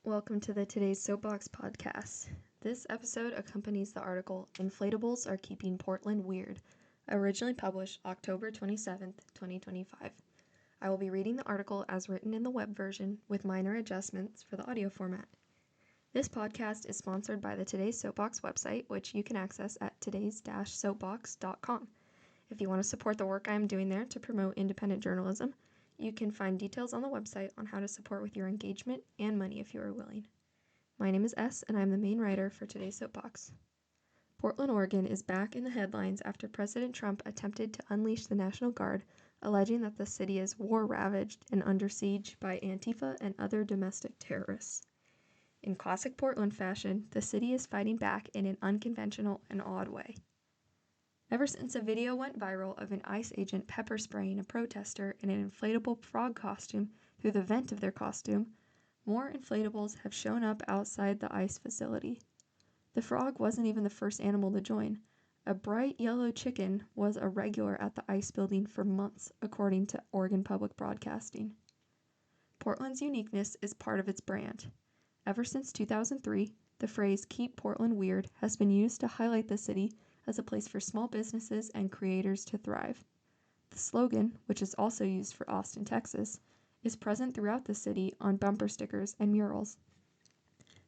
Welcome to the Today's Soapbox podcast. This episode accompanies the article Inflatables Are Keeping Portland Weird, originally published October 27th, 2025. I will be reading the article as written in the web version with minor adjustments for the audio format. This podcast is sponsored by the Today's Soapbox website, which you can access at todays-soapbox.com. If you want to support the work I am doing there to promote independent journalism, you can find details on the website on how to support with your engagement and money if you are willing. My name is S, and I'm the main writer for today's Soapbox. Portland, Oregon is back in the headlines after President Trump attempted to unleash the National Guard, alleging that the city is war-ravaged and under siege by Antifa and other domestic terrorists. In classic Portland fashion, the city is fighting back in an unconventional and odd way. Ever since a video went viral of an ICE agent pepper spraying a protester in an inflatable frog costume through the vent of their costume, more inflatables have shown up outside the ICE facility. The frog wasn't even the first animal to join. A bright yellow chicken was a regular at the ICE building for months, according to Oregon Public Broadcasting. Portland's uniqueness is part of its brand. Ever since 2003, the phrase "Keep Portland Weird" has been used to highlight the city as a place for small businesses and creators to thrive. The slogan, which is also used for Austin, Texas, is present throughout the city on bumper stickers and murals.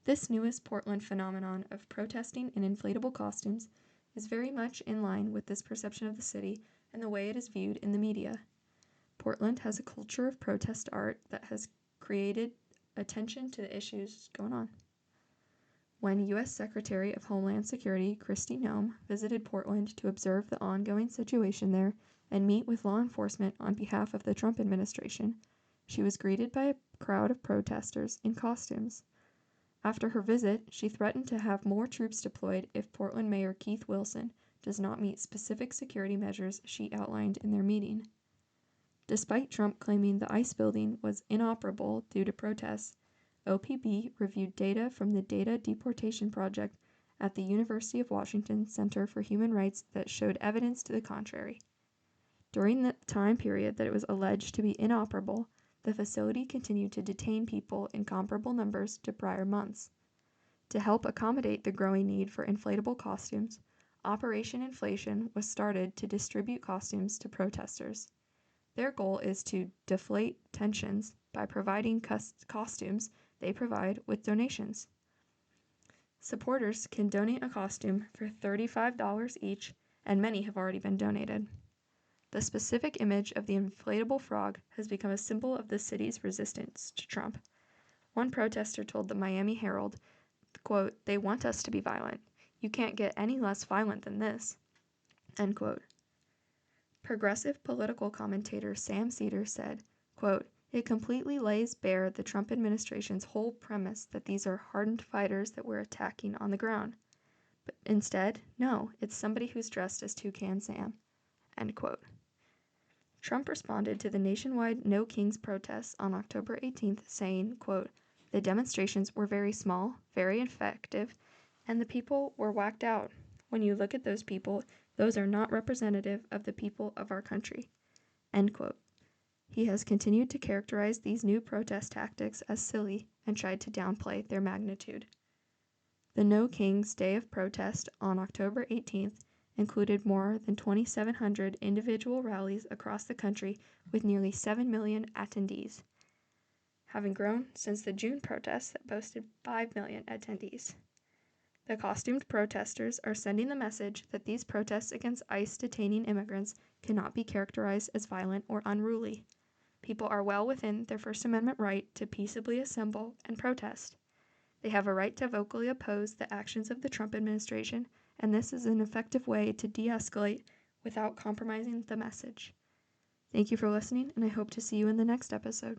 This newest Portland phenomenon of protesting in inflatable costumes is very much in line with this perception of the city and the way it is viewed in the media. Portland has a culture of protest art that has created attention to the issues going on. When U.S. Secretary of Homeland Security Kristi Noem visited Portland to observe the ongoing situation there and meet with law enforcement on behalf of the Trump administration, she was greeted by a crowd of protesters in costumes. After her visit, she threatened to have more troops deployed if Portland Mayor Keith Wilson does not meet specific security measures she outlined in their meeting. Despite Trump claiming the ICE building was inoperable due to protests, OPB reviewed data from the Data Deportation Project at the University of Washington Center for Human Rights that showed evidence to the contrary. During the time period that it was alleged to be inoperable, the facility continued to detain people in comparable numbers to prior months. To help accommodate the growing need for inflatable costumes, Operation Inflation was started to distribute costumes to protesters. Their goal is to deflate tensions by providing costumes they provide with donations. Supporters can donate a costume for $35 each, and many have already been donated. The specific image of the inflatable frog has become a symbol of the city's resistance to Trump. One protester told the Miami Herald, quote, "They want us to be violent. You can't get any less violent than this," end quote. Progressive political commentator Sam Seder said, quote, "It completely lays bare the Trump administration's whole premise that these are hardened fighters that we're attacking on the ground. But instead, no, it's somebody who's dressed as Toucan Sam," end quote. Trump responded to the nationwide No Kings protests on October 18th, saying, quote, "The demonstrations were very small, very effective, and the people were whacked out. When you look at those people, those are not representative of the people of our country," end quote. He has continued to characterize these new protest tactics as silly and tried to downplay their magnitude. The No Kings Day of Protest on October 18th included more than 2,700 individual rallies across the country with nearly 7 million attendees, having grown since the June protests that boasted 5 million attendees. The costumed protesters are sending the message that these protests against ICE detaining immigrants cannot be characterized as violent or unruly. People are well within their First Amendment right to peaceably assemble and protest. They have a right to vocally oppose the actions of the Trump administration, and this is an effective way to de-escalate without compromising the message. Thank you for listening, and I hope to see you in the next episode.